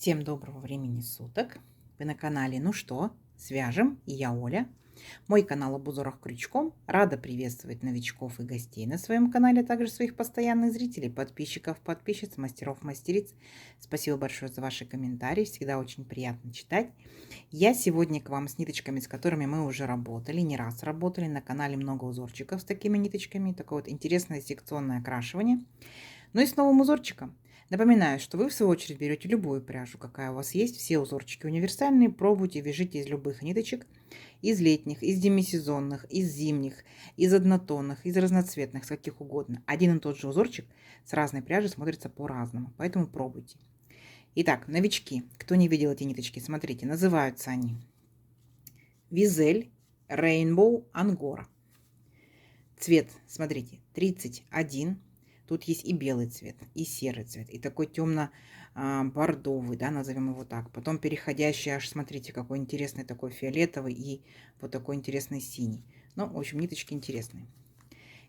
Всем доброго времени суток! Вы на канале «Ну что, свяжем?» И я Оля. Мой канал об узорах крючком. Рада приветствовать новичков и гостей на своем канале, а также своих постоянных зрителей, подписчиков, подписчиц, мастеров, мастериц. Спасибо большое за ваши комментарии, всегда очень приятно читать. Я сегодня к вам с ниточками, с которыми мы уже работали, не раз работали. На канале много узорчиков с такими ниточками. Такое вот интересное секционное окрашивание. Ну и с новым узорчиком. Напоминаю, что вы в свою очередь берете любую пряжу, какая у вас есть. Все узорчики универсальные. Пробуйте, вяжите из любых ниточек. Из летних, из демисезонных, из зимних, из однотонных, из разноцветных, с каких угодно. Один и тот же узорчик с разной пряжи смотрится по-разному. Поэтому пробуйте. Итак, новички. Кто не видел эти ниточки, смотрите. Называются они Визель Rainbow Angora. Цвет, смотрите, 31. Тут есть и белый цвет, и серый цвет, и такой темно-бордовый, да, назовем его так. Потом переходящий аж, смотрите, какой интересный такой фиолетовый и вот такой интересный синий. Ну, в общем, ниточки интересные.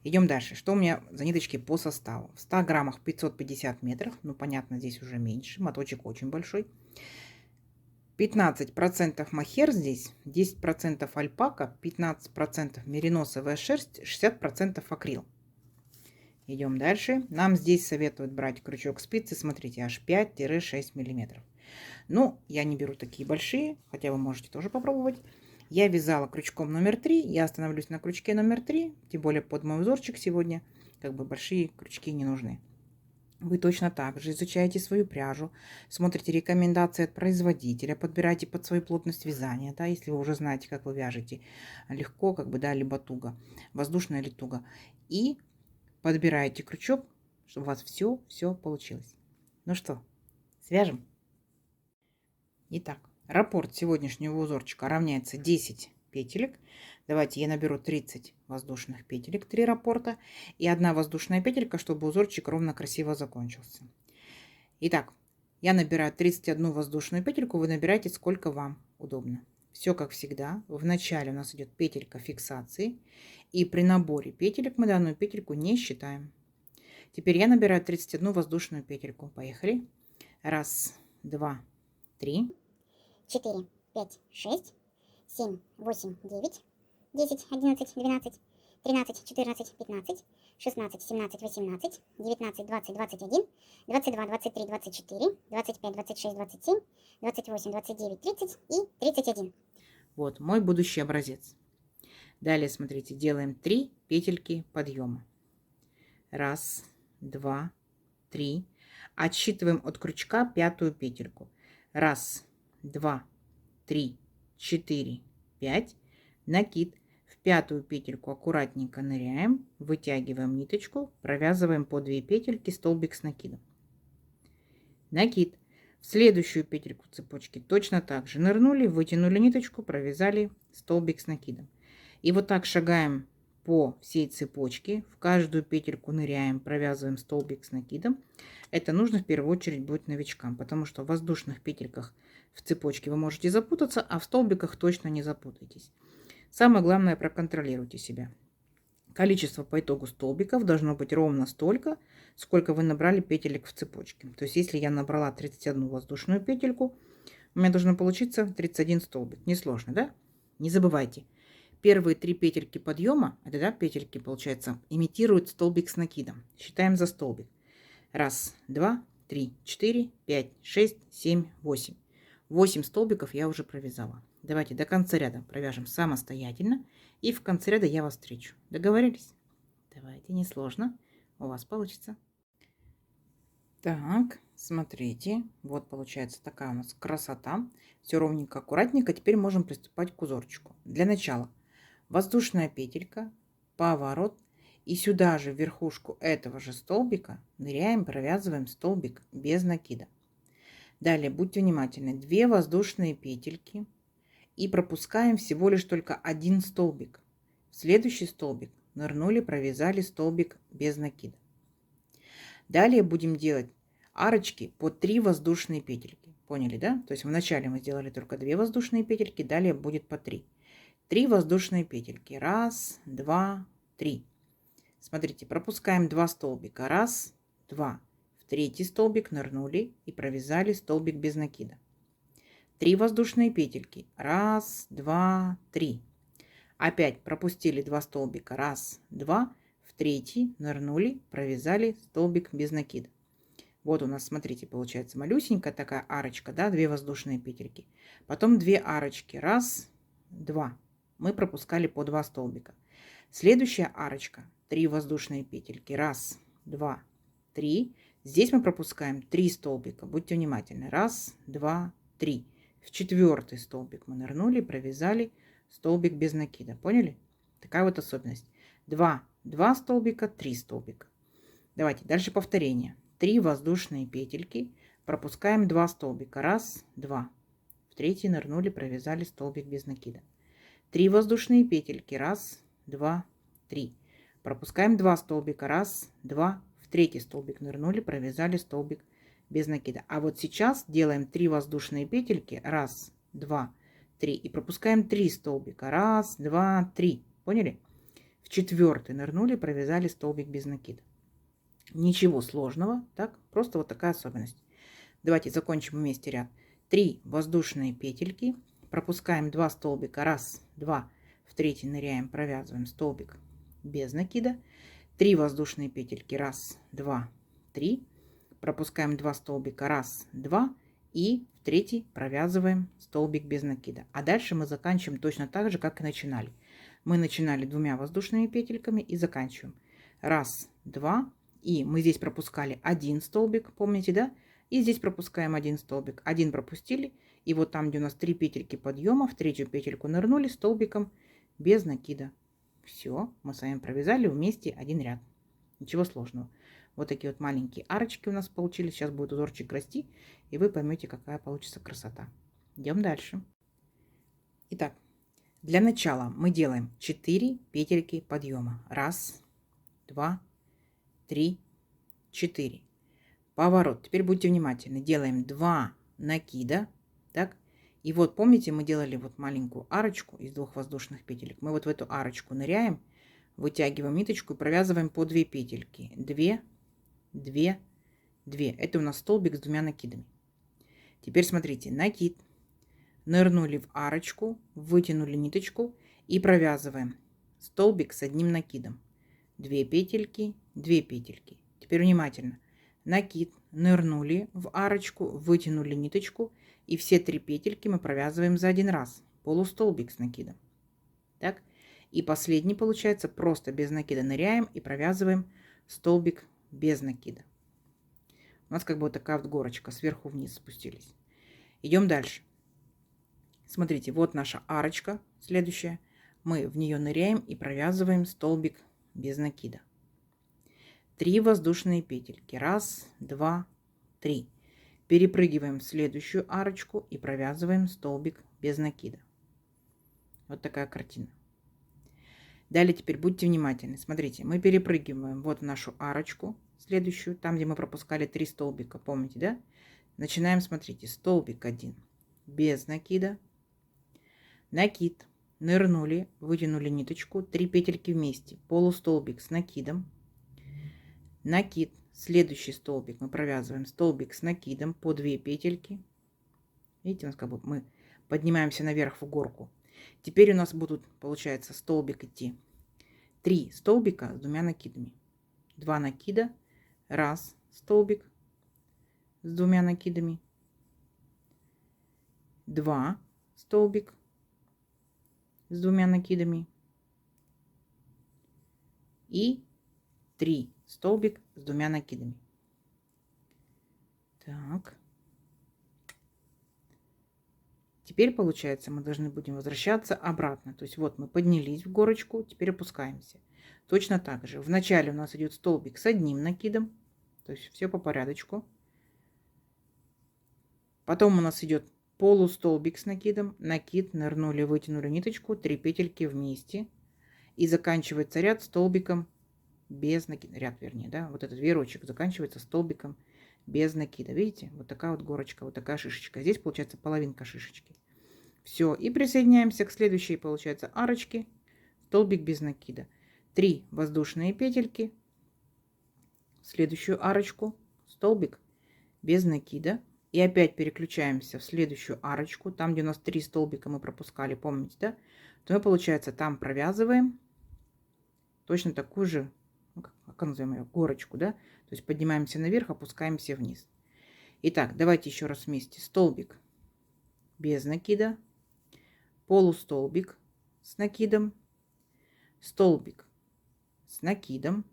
Идем дальше. Что у меня за ниточки по составу? В 100 граммах 550 метров. Ну, понятно, здесь уже меньше. Моточек очень большой. 15% мохер здесь, 10% альпака, 15% мериносовая шерсть, 60% акрил. Идем дальше. Нам здесь советуют брать крючок спицы, смотрите, аж 5-6 миллиметров. Ну, я не беру такие большие, хотя вы можете тоже попробовать. Я вязала крючком номер 3, я остановлюсь на крючке номер 3, тем более под мой узорчик сегодня, как бы большие крючки не нужны. Вы точно так же изучаете свою пряжу, смотрите рекомендации от производителя, подбираете под свою плотность вязания, да, если вы уже знаете, как вы вяжете, легко, как бы, да, либо туго, воздушно или туго, и подбираете крючок, чтобы у вас все получилось. Ну что, свяжем? Итак, раппорт сегодняшнего узорчика равняется 10 петелек. Давайте я наберу 30 воздушных петелек, 3 раппорта и 1 воздушная петелька, чтобы узорчик ровно красиво закончился. Итак, я набираю 31 воздушную петельку, вы набираете сколько вам удобно. Все как всегда. В начале у нас идет петелька фиксации, и при наборе петелек мы данную петельку не считаем. Теперь я набираю 31 воздушную петельку. Поехали. 1, 2, 3, 4, 5, 6, 7, 8, 9, 10, 11, 12, 13, 14, 15, 16, 17, 18, 19, 20, 21, 22, 23, 24, 25, 26, 27, 28, 29, 30 и 31. Вот мой будущий образец. Далее, смотрите, делаем 3 петельки подъема. 1, 2, 3. Отсчитываем от крючка 5-ю петельку. 1, 2, 3, 4, 5. Накид. В 5-ю петельку аккуратненько ныряем, вытягиваем ниточку, провязываем по 2 петельки, столбик с накидом. Накид. В следующую петельку цепочки точно так же нырнули, вытянули ниточку, провязали столбик с накидом. И вот так шагаем по всей цепочке, в каждую петельку ныряем, провязываем столбик с накидом. Это нужно в первую очередь будет новичкам, потому что в воздушных петельках в цепочке вы можете запутаться, а в столбиках точно не запутаетесь. Самое главное, проконтролируйте себя. Количество по итогу столбиков должно быть ровно столько, сколько вы набрали петелек в цепочке. То есть, если я набрала 31 воздушную петельку, у меня должно получиться 31 столбик. Несложно, да? Не забывайте, первые 3 петельки подъема, это, да, петельки, получается, имитируют столбик с накидом. Считаем за столбик. 1, 2, 3, 4, 5, 6, 7, 8. 8 столбиков я уже провязала. Давайте до конца ряда провяжем самостоятельно. И в конце ряда я вас встречу. Договорились? Давайте, несложно. У вас получится. Так, смотрите. Вот получается такая у нас красота. Все ровненько, аккуратненько. Теперь можем приступать к узорчику. Для начала воздушная петелька, поворот. И сюда же в верхушку этого же столбика ныряем, провязываем столбик без накида. Далее будьте внимательны. 2 воздушные петельки. И пропускаем всего лишь только 1 столбик. В следующий столбик нырнули, провязали столбик без накида. Далее будем делать арочки по 3 воздушные петельки. Поняли, да? То есть вначале мы сделали только 2 воздушные петельки, далее будет по 3. 3 воздушные петельки. 1, 2, 3. Смотрите, пропускаем 2 столбика. 1, 2. В третий столбик, нырнули и провязали столбик без накида. 3 воздушные петельки. 1, 2, 3. Опять пропустили 2 столбика. 1, 2. В третий нырнули, провязали столбик без накида. Вот у нас, смотрите, получается малюсенькая такая арочка, да, 2 воздушные петельки. Потом 2 арочки. 1, 2. Мы пропускали по 2 столбика. Следующая арочка. 3 воздушные петельки. 1, 2, 3. Здесь мы пропускаем 3 столбика. Будьте внимательны. 1, 2, 3. В четвертый столбик мы нырнули, провязали столбик без накида. Поняли? Такая вот особенность. 2 столбика, 3 столбика. Давайте дальше повторение. 3 воздушные петельки, пропускаем 2 столбика. 1, 2. В третий нырнули, провязали столбик без накида. 3 воздушные петельки. 1, 2, 3. Пропускаем 2 столбика. 1, 2. В третий столбик нырнули, провязали столбик без накида. А вот сейчас делаем 3 воздушные петельки. 1, 2, 3. И пропускаем 3 столбика. 1, 2, 3. Поняли? В четвертый нырнули, провязали столбик без накида. Ничего сложного, так? Просто вот такая особенность. Давайте закончим вместе ряд. 3 воздушные петельки. Пропускаем 2 столбика. 1, 2. В третий ныряем, провязываем столбик без накида. 3 воздушные петельки. 1, 2, 3. Пропускаем 2 столбика. 1, 2. И в третий провязываем столбик без накида. А дальше мы заканчиваем точно так же, как и начинали. Мы начинали 2 воздушными петельками и заканчиваем. 1, 2. И мы здесь пропускали 1 столбик, помните, да? И здесь пропускаем 1 столбик. 1 пропустили. И вот там, где у нас 3 петельки подъема, в третью петельку нырнули столбиком без накида. Все, мы с вами провязали вместе один ряд. Ничего сложного. Вот такие вот маленькие арочки у нас получились. Сейчас будет узорчик расти, и вы поймете, какая получится красота. Идем дальше. Итак, для начала мы делаем 4 петельки подъема. 1, 2, 3, 4. Поворот. Теперь будьте внимательны. Делаем 2 накида. Так. И вот помните, мы делали вот маленькую арочку из 2 воздушных петелек. Мы вот в эту арочку ныряем, вытягиваем ниточку и провязываем по 2 петельки. 2, 2, 2. Это у нас столбик с 2 накидами. Теперь смотрите. Накид. Нырнули в арочку, вытянули ниточку и провязываем столбик с 1 накидом. 2 петельки, 2 петельки. Теперь внимательно. Накид, нырнули в арочку, вытянули ниточку, и все 3 петельки мы провязываем за один раз. Полустолбик с накидом. Так. И последний получается просто без накида ныряем и провязываем столбик без накида. У нас как бы вот такая вот горочка, сверху вниз спустились. Идем дальше. Смотрите, вот наша арочка следующая. Мы в нее ныряем и провязываем столбик без накида. 3 воздушные петельки. 1, 2, 3. Перепрыгиваем в следующую арочку и провязываем столбик без накида. Вот такая картина. Далее теперь будьте внимательны. Смотрите, мы перепрыгиваем вот в нашу арочку следующую, там, где мы пропускали 3 столбика. Помните, да? Начинаем, смотрите, столбик 1 без накида. Накид. Нырнули, вытянули ниточку, 3 петельки вместе, полустолбик с накидом. Накид. Следующий столбик мы провязываем столбик с накидом по 2 петельки. Видите, у нас как бы мы поднимаемся наверх в горку. Теперь у нас будут, получается, столбик идти 3 столбика с 2 накидами. 2 накида, 1 столбик с 2 накидами, 2 столбик с 2 накидами и 3 столбик с 2 накидами. Так. Теперь получается, мы должны будем возвращаться обратно. То есть вот мы поднялись в горочку, теперь опускаемся. Точно так же. Вначале у нас идет столбик с 1 накидом. То есть все по порядочку. Потом у нас идет полустолбик с накидом. Накид, нырнули, вытянули ниточку, 3 петельки вместе. И заканчивается ряд столбиком без накида. Ряд, вернее, да. Вот этот веерочек заканчивается столбиком без накида. Видите? Вот такая вот горочка, вот такая шишечка. Здесь получается половинка шишечки. Все. И присоединяемся к следующей, получается, арочке. Столбик без накида. 3 воздушные петельки. Следующую арочку. столбик без накида. И опять переключаемся в следующую арочку. Там, где у нас 3 столбика мы пропускали, помните, да? То мы, получается, там провязываем точно такую же, ну, как назовем ее, горочку, да? То есть поднимаемся наверх, опускаемся вниз. Итак, давайте еще раз вместе. Столбик без накида, полустолбик с накидом, столбик с накидом,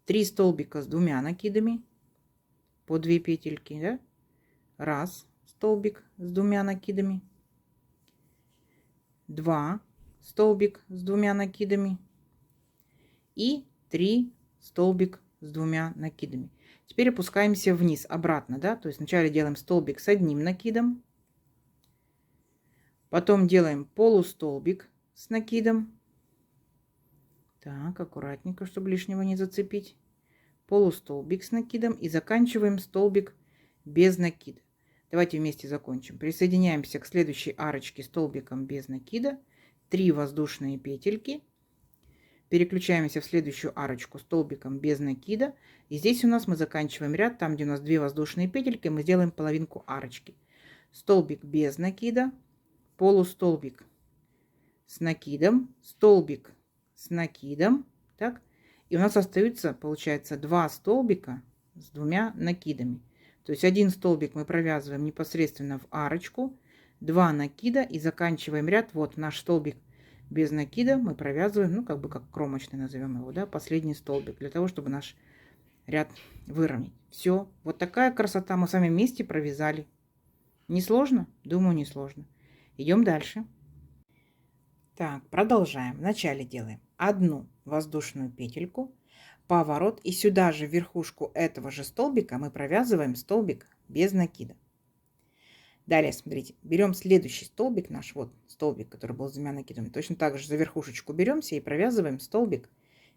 3 столбика с 2 накидами, по 2 петельки, да? Раз столбик с 2 накидами, 2 столбик с 2 накидами и 3 столбик с 2 накидами. Теперь опускаемся вниз обратно, да? То есть вначале делаем столбик с 1 накидом, потом делаем полустолбик с накидом. Так, аккуратненько, чтобы лишнего не зацепить. Полустолбик с накидом и заканчиваем столбик без накида. Давайте вместе закончим. Присоединяемся к следующей арочке столбиком без накида. 3 воздушные петельки. Переключаемся в следующую арочку столбиком без накида. И здесь у нас мы заканчиваем ряд. Там, где у нас 2 воздушные петельки, мы сделаем половинку арочки. Столбик без накида, полустолбик с накидом, столбик с накидом. Так. И у нас остаются, получается, 2 столбика с 2 накидами. То есть 1 столбик мы провязываем непосредственно в арочку, 2 накида и заканчиваем ряд. Вот наш столбик без накида мы провязываем, ну, как бы как кромочный назовем его, да, последний столбик, для того, чтобы наш ряд выровнять. Все, вот такая красота мы с вами вместе провязали. Не сложно? Думаю, не сложно. Идем дальше. Так, продолжаем. Вначале делаем 1 воздушную петельку, поворот, и сюда же в верхушку этого же столбика мы провязываем столбик без накида. Далее, смотрите, берем следующий столбик наш, вот столбик, который был с 2 накидами, точно так же за верхушечку беремся и провязываем столбик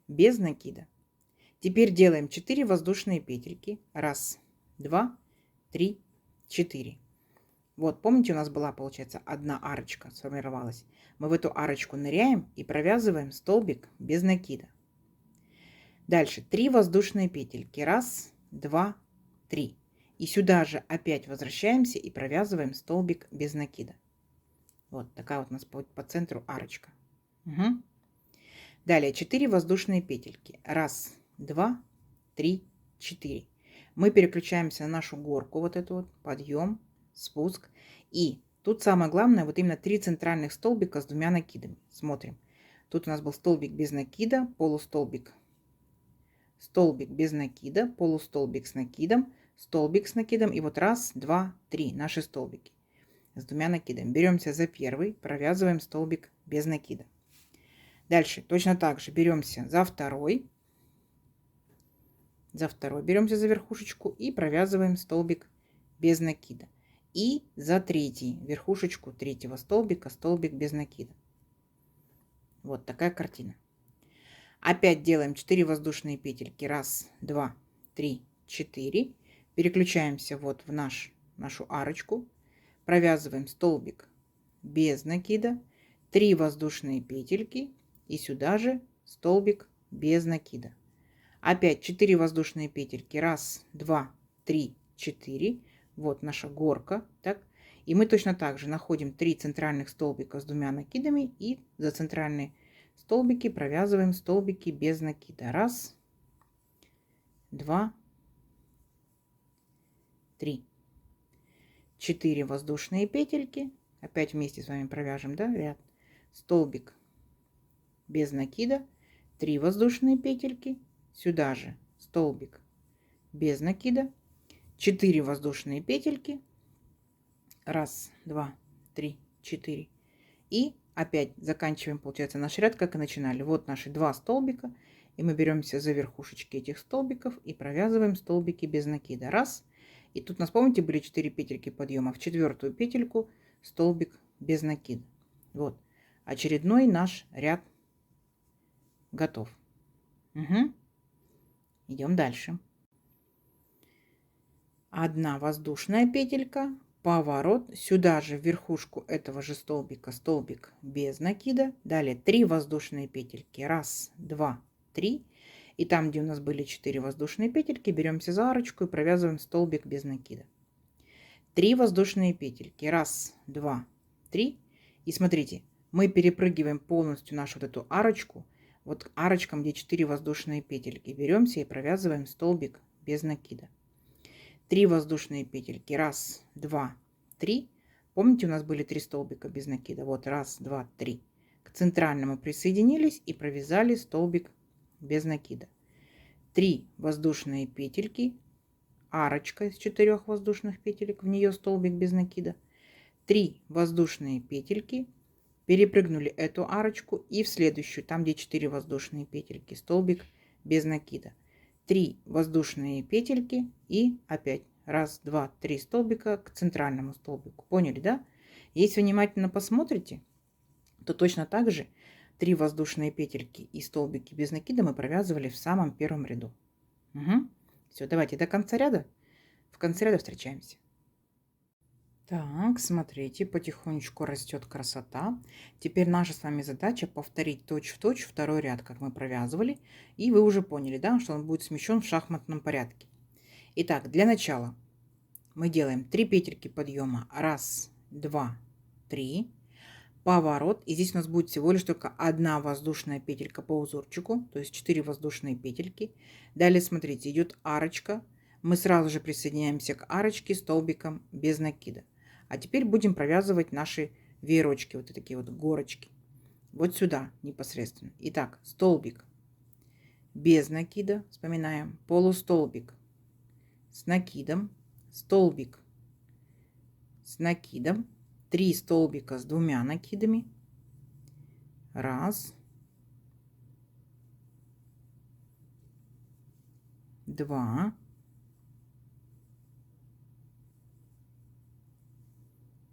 без накида. Теперь делаем 4 воздушные петельки. 1, 2, 3, 4. Вот, помните, у нас была, получается, одна арочка сформировалась. Мы в эту арочку ныряем и провязываем столбик без накида. Дальше 3 воздушные петельки. 1, 2, 3. И сюда же опять возвращаемся и провязываем столбик без накида. Вот такая вот у нас по центру арочка. Угу. Далее 4 воздушные петельки. 1, 2, 3, 4. Мы переключаемся на нашу горку, вот эту вот, подъем, спуск. И тут самое главное, вот именно 3 центральных столбика с 2 накидами. Смотрим. Тут у нас был столбик без накида, полустолбик, столбик без накида, полустолбик с накидом, столбик с накидом. И вот 1, 2, 3 наши столбики с 2 накидами. Беремся за первый, провязываем столбик без накида. Дальше точно так же беремся за второй. За второй беремся за верхушечку и провязываем столбик без накида. И за третий, верхушечку третьего столбика, столбик без накида. Вот такая картина. Опять делаем 4 воздушные петельки. 1, 2, 3, 4. Переключаемся вот в нашу арочку. Провязываем столбик без накида. 3 воздушные петельки. И сюда же столбик без накида. Опять 4 воздушные петельки. 1, 2, 3, 4. Вот наша горка. Так. И мы точно так же находим 3 центральных столбика с 2 накидами. И за центральные столбики провязываем столбики без накида. 1, 2, 3. 4 воздушные петельки. Опять вместе с вами провяжем, да, ряд. Столбик без накида. 3 воздушные петельки. Сюда же столбик без накида, 4 воздушные петельки, 1, 2, 3, 4. И опять заканчиваем, получается, наш ряд, как и начинали. Вот наши 2 столбика, и мы беремся за верхушечки этих столбиков и провязываем столбики без накида. 1. И тут у нас, помните, были 4 петельки подъема. В 4-ю петельку столбик без накида. Вот. Очередной наш ряд готов. Угу. Идем дальше. 1 воздушная петелька, поворот, сюда же в верхушку этого же столбика столбик без накида. Далее 3 воздушные петельки. 1, 2, 3. И там, где у нас были 4 воздушные петельки, беремся за арочку и провязываем столбик без накида. 3 воздушные петельки. Раз, два, три. И смотрите, мы перепрыгиваем полностью нашу вот эту арочку. Вот арочкам, где 4 воздушные петельки. Беремся и провязываем столбик без накида. 3 воздушные петельки. Раз, два, три. Помните, у нас были 3 столбика без накида. Вот раз, два, три. К центральному присоединились и провязали столбик без накида. 3 воздушные петельки. Арочка из 4 воздушных петелек. В нее столбик без накида. 3 воздушные петельки. Перепрыгнули эту арочку и в следующую, там где 4 воздушные петельки, столбик без накида. 3 воздушные петельки и опять раз, два, три столбика к центральному столбику. Поняли, да? Если внимательно посмотрите, то точно так же 3 воздушные петельки и столбики без накида мы провязывали в самом первом ряду. Угу. Все, давайте до конца ряда. В конце ряда встречаемся. Так, смотрите, потихонечку растет красота. Теперь наша с вами задача повторить точь-в-точь второй ряд, как мы провязывали. И вы уже поняли, да, что он будет смещен в шахматном порядке. Итак, для начала мы делаем 3 петельки подъема. Раз, два, три. Поворот. И здесь у нас будет всего лишь только одна воздушная петелька по узорчику, то есть 4 воздушные петельки. Далее, смотрите, идет арочка. Мы сразу же присоединяемся к арочке столбиком без накида. А теперь будем провязывать наши веерочки, вот такие вот горочки. Вот сюда непосредственно. Итак, столбик без накида, вспоминаем, полустолбик с накидом, столбик с накидом, 3 столбика с 2 накидами. Раз, два,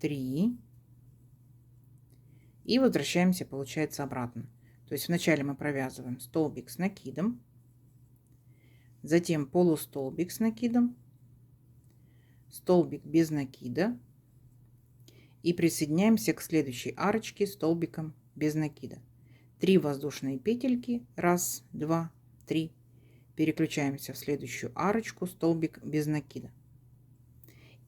три. И возвращаемся, получается, обратно. То есть вначале мы провязываем столбик с накидом, затем полустолбик с накидом, столбик без накида и присоединяемся к следующей арочке столбиком без накида. 3 воздушные петельки, раз, два, три. Переключаемся в следующую арочку, столбик без накида.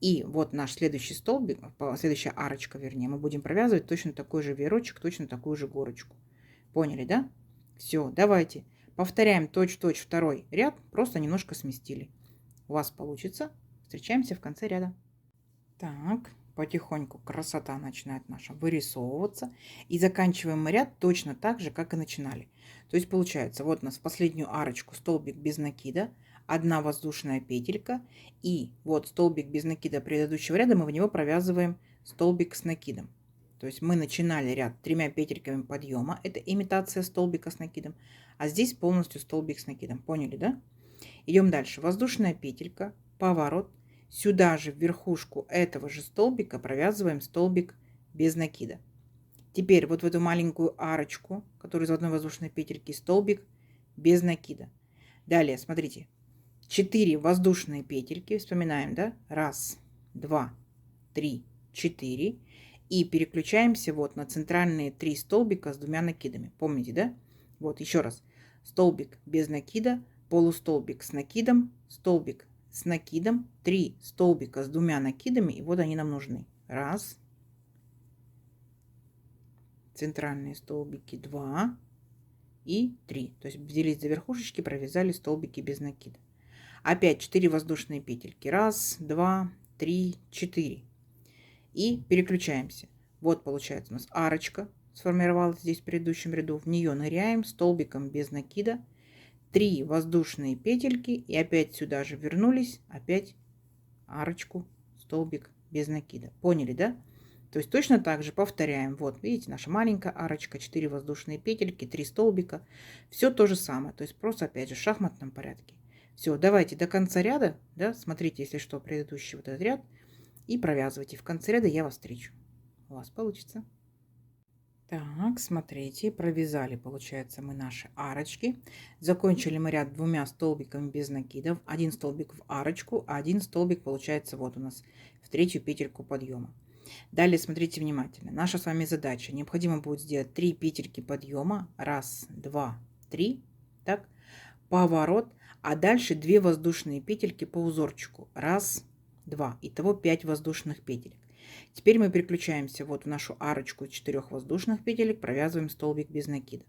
И вот наш следующий столбик, следующая арочка, вернее, мы будем провязывать точно такой же веерочек, точно такую же горочку. Поняли, да? Все, давайте повторяем точь-в-точь второй ряд, просто немножко сместили. У вас получится. Встречаемся в конце ряда. Так, потихоньку красота начинает наша вырисовываться. И заканчиваем мы ряд точно так же, как и начинали. То есть получается, вот у нас в последнюю арочку столбик без накида, одна воздушная петелька, и вот столбик без накида предыдущего ряда, мы в него провязываем столбик с накидом. То есть мы начинали ряд 3 петельками подъема, это имитация столбика с накидом, а здесь полностью столбик с накидом. Поняли, да? Идем дальше. Воздушная петелька, поворот. Сюда же в верхушку этого же столбика провязываем столбик без накида. Теперь вот в эту маленькую арочку, которая из одной воздушной петельки, столбик без накида. Далее, смотрите, 4 воздушные петельки, вспоминаем, да? Раз, два, три, 4. И переключаемся вот на центральные 3 столбика с 2 накидами. Помните, да? Вот еще раз. Столбик без накида, полустолбик с накидом, столбик с накидом, 3 столбика с 2 накидами, и вот они нам нужны. Раз, центральные столбики 2 и 3. То есть взялись за верхушечки, провязали столбики без накида. Опять 4 воздушные петельки. Раз, два, три, 4. И переключаемся. Вот получается у нас арочка сформировалась здесь в предыдущем ряду. В нее ныряем столбиком без накида. 3 воздушные петельки и опять сюда же вернулись, опять арочку, столбик без накида. Поняли, да? То есть точно так же повторяем. Вот, видите, наша маленькая арочка, 4 воздушные петельки, 3 столбика. Все то же самое, то есть просто опять же в шахматном порядке. Все, давайте до конца ряда, да, смотрите, если что, предыдущий вот этот ряд, и провязывайте. В конце ряда я вас встречу. У вас получится. Так, смотрите, провязали, получается, мы наши арочки. Закончили мы ряд 2 столбиками без накидов. 1 столбик в арочку, а 1 столбик получается вот у нас в 3 петельку подъема. Далее смотрите внимательно. Наша с вами задача. Необходимо будет сделать 3 петельки подъема. Раз, два, три. Так. поворот, а дальше 2 воздушные петельки по узорчику. Раз, два. Итого 5 воздушных петелек. Теперь мы переключаемся вот в нашу арочку из 4 воздушных петелек, провязываем столбик без накида.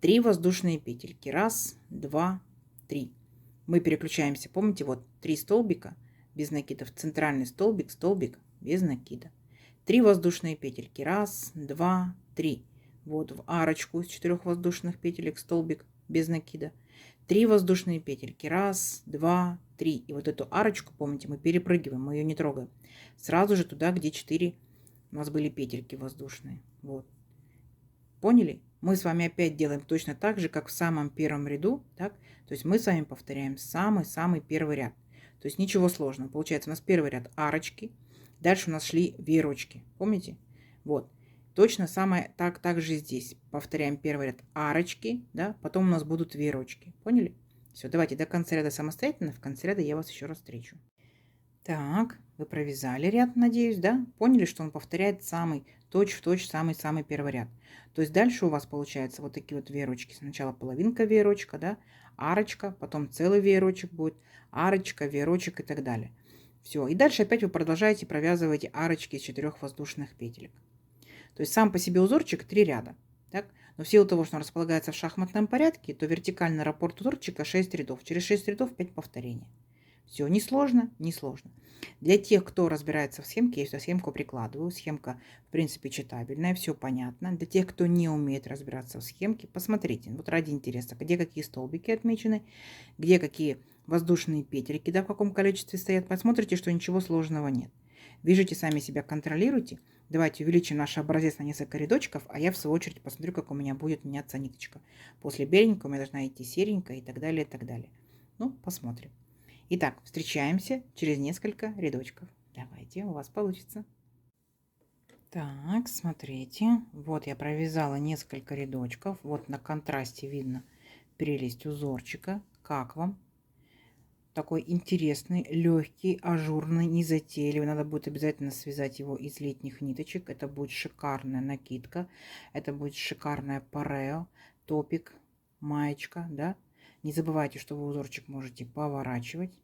3 воздушные петельки. Раз, два, три. Мы переключаемся, помните, вот 3 столбика без накида в центральный столбик, столбик без накида. 3 воздушные петельки. Раз, два, три. Вот в арочку из 4 воздушных петелек столбик без накида. 3 воздушные петельки. Раз, два, три. И вот эту арочку, помните, мы перепрыгиваем, мы ее не трогаем. Сразу же туда, где 4 у нас были петельки воздушные. Вот. Поняли? Мы с вами опять делаем точно так же, как в самом первом ряду. Так? То есть мы с вами повторяем самый-самый первый ряд. То есть ничего сложного. Получается, у нас первый ряд арочки. Дальше у нас шли веерочки. Помните? Вот. Точно самое так же здесь. Повторяем первый ряд арочки. Да? Потом у нас будут веерочки. Поняли? Все, давайте до конца ряда самостоятельно. В конце ряда я вас еще раз встречу. Так, вы провязали ряд, надеюсь, да? Поняли, что он повторяет самый точь-в-точь самый-самый первый ряд. То есть дальше у вас получается вот такие вот веерочки. Сначала половинка веерочка, да, арочка, потом целый веерочек будет, арочка, веерочек и так далее. Все, и дальше опять вы продолжаете провязывать арочки из 4 воздушных петелек. То есть сам по себе узорчик 3 ряда, так? Но в силу того, что он располагается в шахматном порядке, то вертикальный раппорт узорчика 6 рядов. Через 6 рядов 5 повторений. Все, не сложно, не сложно. Для тех, кто разбирается в схемке, я сюда схемку прикладываю. Схемка, в принципе, читабельная, все понятно. Для тех, кто не умеет разбираться в схемке, посмотрите, вот ради интереса, где какие столбики отмечены, где какие воздушные петельки, да, в каком количестве стоят. Посмотрите, что ничего сложного нет. Вяжите сами себя, контролируйте. Давайте увеличим наш образец на несколько рядочков, а я в свою очередь посмотрю, как у меня будет меняться ниточка. После беленького у меня должна идти серенькая и так далее, и так далее. Ну, посмотрим. Итак, встречаемся через несколько рядочков. Давайте, у вас получится. Так, смотрите. Вот я провязала несколько рядочков. Вот на контрасте видно прелесть узорчика. Как вам? Такой интересный, легкий, ажурный, незатейливый. Надо будет обязательно связать его из летних ниточек. Это будет шикарная накидка. Это будет шикарная парео, топик, маечка, да? Не забывайте, что вы узорчик можете поворачивать.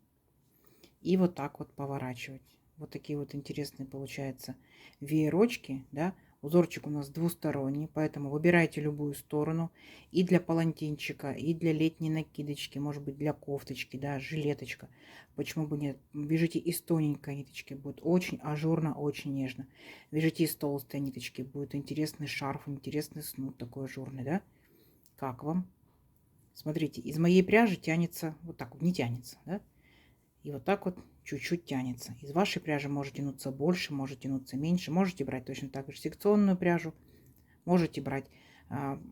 И вот так вот поворачивать. Вот такие вот интересные получаются веерочки, да. Узорчик у нас двусторонний, поэтому выбирайте любую сторону. И для палантинчика, и для летней накидочки, может быть для кофточки, да, жилеточка. Почему бы нет? Вяжите из тоненькой ниточки, будет очень ажурно, очень нежно. Вяжите из толстой ниточки, будет интересный шарф, интересный снуд такой ажурный, да. Как вам? Смотрите, из моей пряжи тянется, вот так вот, не тянется, да. И вот так вот чуть-чуть тянется. Из вашей пряжи может тянуться больше, может тянуться меньше. Можете брать точно так же секционную пряжу. Можете брать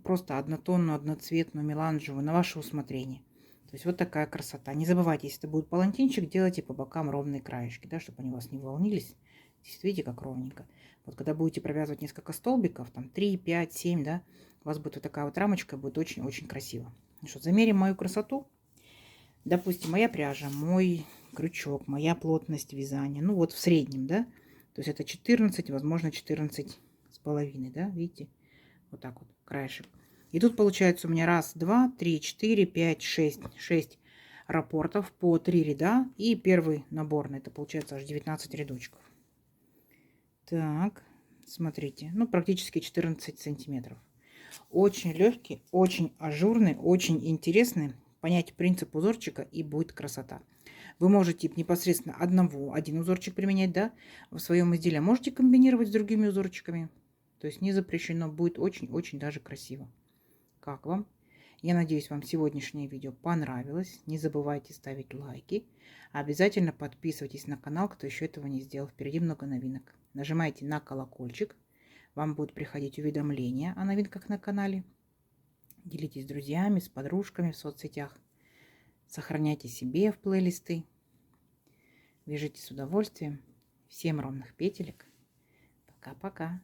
просто однотонную, одноцветную, меланжевую на ваше усмотрение. То есть вот такая красота. Не забывайте, если это будет палантинчик, делайте по бокам ровные краешки, да, чтобы они у вас не волнились. Здесь видите, как ровненько. Вот когда будете провязывать несколько столбиков, там 3, 5, 7, да, у вас будет вот такая вот рамочка, будет очень-очень красиво. Ну что, замерим мою красоту. Допустим, моя пряжа, мой крючок, моя плотность вязания. Ну вот в среднем, да. То есть это 14, возможно 14 с половиной, да, видите. Вот так вот, краешек. И тут получается у меня 1, 2, 3, 4, 5, 6. 6 раппортов по 3 ряда. И первый наборный, это получается аж 19 рядочков. Так, смотрите, ну практически 14 сантиметров. Очень легкий, очень ажурный, очень интересный. Понять принцип узорчика, и будет красота. Вы можете непосредственно один узорчик применять, да, в своем изделии. Можете комбинировать с другими узорчиками. То есть не запрещено. Будет очень-очень даже красиво. Как вам? Я надеюсь, вам сегодняшнее видео понравилось. Не забывайте ставить лайки. Обязательно подписывайтесь на канал, кто еще этого не сделал. Впереди много новинок. Нажимайте на колокольчик. Вам будут приходить уведомления о новинках на канале. Делитесь с друзьями, с подружками в соцсетях. Сохраняйте себе в плейлисты. Вяжите с удовольствием. Всем ровных петелек. Пока-пока.